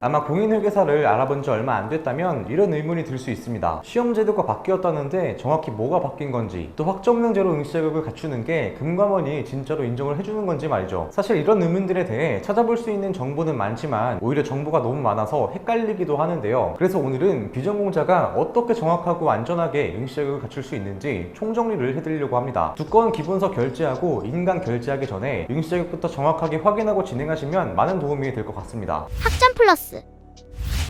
아마 공인회계사를 알아본 지 얼마 안 됐다면 이런 의문이 들 수 있습니다. 시험 제도가 바뀌었다는데 정확히 뭐가 바뀐 건지, 또 학점명제로 응시 자격을 갖추는 게 금감원이 진짜로 인정을 해주는 건지 말이죠. 사실 이런 의문들에 대해 찾아볼 수 있는 정보는 많지만 오히려 정보가 너무 많아서 헷갈리기도 하는데요. 그래서 오늘은 비전공자가 어떻게 정확하고 안전하게 응시 자격을 갖출 수 있는지 총정리를 해드리려고 합니다. 두꺼운 기본서 결제하고 인강 결제하기 전에 응시 자격부터 정확하게 확인하고 진행하시면 많은 도움이 될 것 같습니다. 학점 플러스.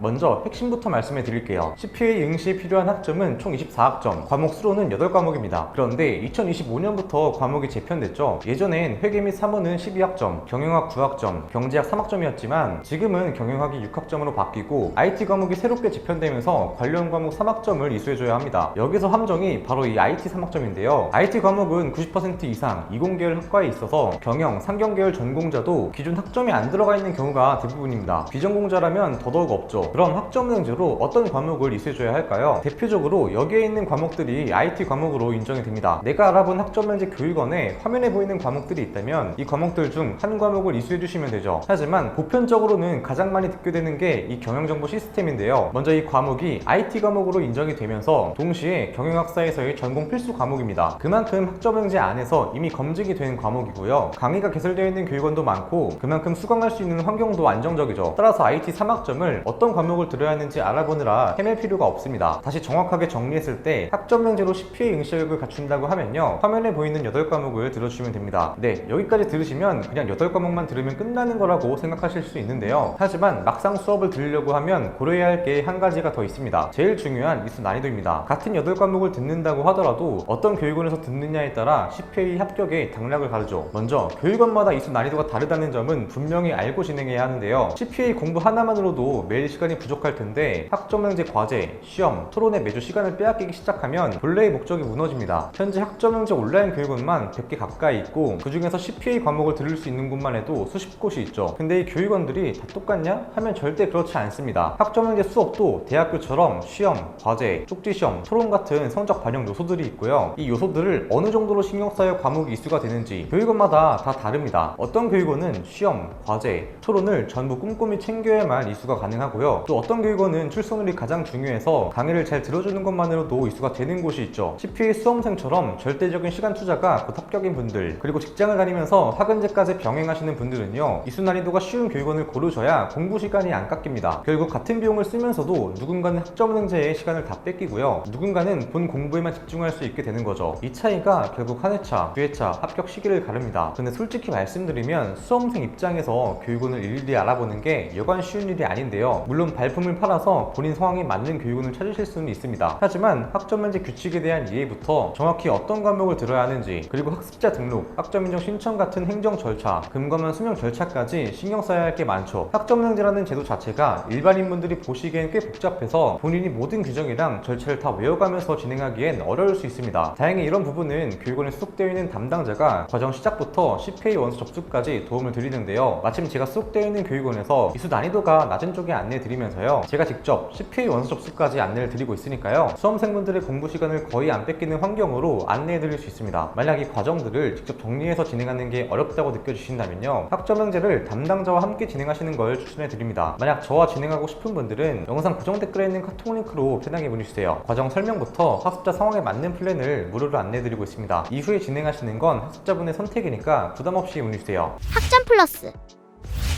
먼저 핵심부터 말씀해 드릴게요. CPA 응시에 필요한 학점은 총 24학점, 과목 수로는 8과목입니다. 그런데 2025년부터 과목이 재편됐죠. 예전엔 회계 및 사무는 12학점, 경영학 9학점, 경제학 3학점이었지만 지금은 경영학이 6학점으로 바뀌고 IT 과목이 새롭게 재편되면서 관련 과목 3학점을 이수해줘야 합니다. 여기서 함정이 바로 이 IT 3학점인데요. IT 과목은 90% 이상 이공계열 학과에 있어서 경영, 상경계열 전공자도 기존 학점이 안 들어가 있는 경우가 대부분입니다. 비전공자라면 더더욱 없죠. 그럼 학점명제로 어떤 과목을 이수해줘야 할까요? 대표적으로 여기에 있는 과목들이 IT 과목으로 인정이 됩니다. 내가 알아본 학점명제 교육원에 화면에 보이는 과목들이 있다면 이 과목들 중 한 과목을 이수해주시면 되죠. 하지만 보편적으로는 가장 많이 듣게 되는 게 이 경영정보 시스템인데요. 먼저 이 과목이 IT 과목으로 인정이 되면서 동시에 경영학사에서의 전공 필수 과목입니다. 그만큼 학점명제 안에서 이미 검증이 된 과목이고요. 강의가 개설되어 있는 교육원도 많고 그만큼 수강할 수 있는 환경도 안정적이죠. 따라서 IT 3학점을 어떤 과목을 들어야 하는지 알아보느라 헤맬 필요가 없습니다. 다시 정확하게 정리했을 때 학점명제로 CPA 응시 자격을 갖춘다고 하면요, 화면에 보이는 8과목을 들어주시면 됩니다. 네, 여기까지 들으시면 그냥 8과목만 들으면 끝나는 거라고 생각하실 수 있는데요. 하지만 막상 수업을 들으려고 하면 고려해야 할 게 한 가지가 더 있습니다. 제일 중요한 이수 난이도입니다. 같은 8과목을 듣는다고 하더라도 어떤 교육원에서 듣느냐에 따라 CPA 합격의 당락을 가르죠. 먼저 교육원마다 이수 난이도가 다르다는 점은 분명히 알고 진행해야 하는데요. CPA 공부 하나만으로도 매일 시간이 부족할 텐데 학점명제 과제, 시험, 토론에 매주 시간을 빼앗기기 시작하면 본래의 목적이 무너집니다. 현재 학점명제 온라인 교육원만 100개 가까이 있고 그 중에서 CPA 과목을 들을 수 있는 곳만 해도 수십 곳이 있죠. 근데 이 교육원들이 다 똑같냐? 하면 절대 그렇지 않습니다. 학점명제 수업도 대학교처럼 시험, 과제, 쪽지시험, 토론 같은 성적 반영 요소들이 있고요. 이 요소들을 어느 정도로 신경 써야 과목이 이수가 되는지 교육원마다 다 다릅니다. 어떤 교육원은 시험, 과제, 토론을 전부 꼼꼼히 챙겨야만 이수가 가능하고요. 또 어떤 교육원은 출석률이 가장 중요해서 강의를 잘 들어주는 것만으로도 이수가 되는 곳이 있죠. CPA 수험생처럼 절대적인 시간 투자가 곧 합격인 분들, 그리고 직장을 다니면서 학은제까지 병행하시는 분들은요, 이수 난이도가 쉬운 교육원을 고르셔야 공부 시간이 안 깎입니다. 결국 같은 비용을 쓰면서도 누군가는 학점명제에 시간을 다 뺏기고요, 누군가는 본 공부에만 집중할 수 있게 되는 거죠. 이 차이가 결국 한 회차, 두 회차 합격 시기를 가릅니다. 근데 솔직히 말씀드리면 수험생 입장에서 교육원을 일일이 알아보는 게 여간 쉬운 일이 아닌데요. 물론 발품을 팔아서 본인 상황에 맞는 교육원을 찾으실 수는 있습니다. 하지만 학점면제 규칙에 대한 이해부터 정확히 어떤 과목을 들어야 하는지, 그리고 학습자 등록, 학점인정 신청 같은 행정 절차, 금감원 수명 절차까지 신경 써야 할 게 많죠. 학점명제라는 제도 자체가 일반인분들이 보시기엔 꽤 복잡해서 본인이 모든 규정이랑 절차를 다 외워가면서 진행하기엔 어려울 수 있습니다. 다행히 이런 부분은 교육원에 소속되어 있는 담당자가 과정 시작부터 CPA 원서 접수까지 도움을 드리는데요. 마침 제가 소속되어 있는 교육원에서 이수 난이도가 낮은 쪽에 안내해 드리면서요, 제가 직접 CPA 원서 접수까지 안내를 드리고 있으니까요, 수험생분들의 공부 시간을 거의 안 뺏기는 환경으로 안내해 드릴 수 있습니다. 만약 이 과정들을 직접 정리해서 진행하는 게 어렵다고 느껴지신다면요, 학점명제를 담당자와 함께 진행하시는 걸 추천해 드립니다. 만약 저와 진행하고 싶은 분들은 영상 고정 댓글에 있는 카톡 링크로 편하게 문의주세요. 과정 설명부터 학습자 상황에 맞는 플랜을 무료로 안내해 드리고 있습니다. 이후에 진행하시는 건 학습자분의 선택이니까 부담없이 문의주세요. 학점 플러스.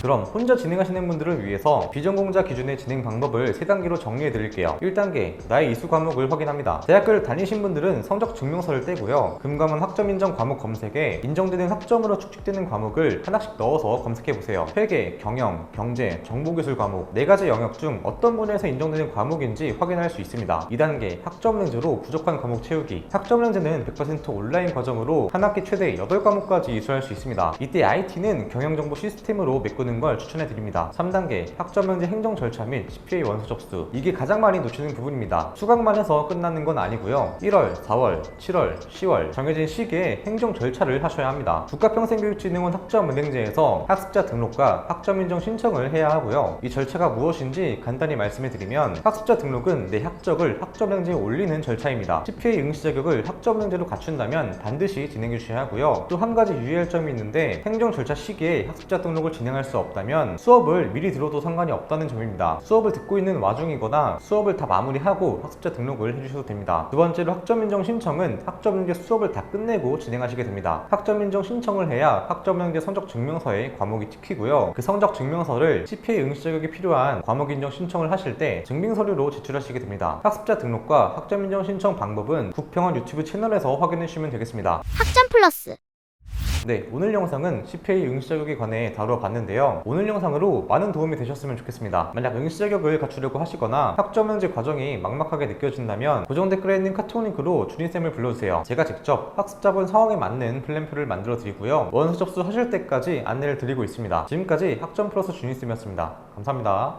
그럼 혼자 진행하시는 분들을 위해서 비전공자 기준의 진행 방법을 3단계로 정리해 드릴게요. 1단계, 나의 이수 과목을 확인합니다. 대학교를 다니신 분들은 성적 증명서를 떼고요, 금감원 학점 인정 과목 검색에 인정되는 학점으로 축적되는 과목을 하나씩 넣어서 검색해 보세요. 회계, 경영, 경제, 정보기술 과목 4가지 영역 중 어떤 분야에서 인정되는 과목인지 확인할 수 있습니다. 2단계, 학점랭제로 부족한 과목 채우기. 학점랭제는 100% 온라인 과정으로 한 학기 최대 8과목까지 이수할 수 있습니다. 이때 IT는 경영정보 시스템으로 메꾸는 걸 추천해 드립니다. 3단계, 학점명제 행정 절차 및 CPA 원서 접수. 이게 가장 많이 놓치는 부분입니다. 수강만 해서 끝나는 건 아니고요, 1월, 4월, 7월, 10월 정해진 시기에 행정 절차를 하셔야 합니다. 국가평생교육진흥원 학점은행제에서 학습자 등록과 학점인정 신청을 해야 하고요. 이 절차가 무엇인지 간단히 말씀해 드리면, 학습자 등록은 내 학적을 학점행제에 올리는 절차입니다. CPA 응시 자격을 학점행제로 갖춘다면 반드시 진행해 주셔야 하고요. 또 한 가지 유의할 점이 있는데, 행정 절차 시기에 학습자 등록을 진행할 수 없다면 수업을 미리 들어도 상관이 없다는 점입니다. 수업을 듣고 있는 와중이거나 수업을 다 마무리하고 학습자 등록을 해주셔도 됩니다. 두 번째로 학점인정 신청은 학점영재 수업을 다 끝내고 진행하시게 됩니다. 학점인정 신청을 해야 학점영재 성적 증명서에 과목이 찍히고요. 그 성적 증명서를 CPA 응시 자격이 필요한 과목 인정 신청을 하실 때 증빙서류로 제출하시게 됩니다. 학습자 등록과 학점인정 신청 방법은 국평원 유튜브 채널에서 확인해 주시면 되겠습니다. 학점 플러스. 네, 오늘 영상은 CPA 응시 자격에 관해 다루어 봤는데요. 오늘 영상으로 많은 도움이 되셨으면 좋겠습니다. 만약 응시 자격을 갖추려고 하시거나 학점영재 과정이 막막하게 느껴진다면 고정 댓글에 있는 카톡 링크로 준이쌤을 불러주세요. 제가 직접 학습자분 상황에 맞는 플랜표를 만들어 드리고요. 원서 접수하실 때까지 안내를 드리고 있습니다. 지금까지 학점 플러스 준이쌤이었습니다. 감사합니다.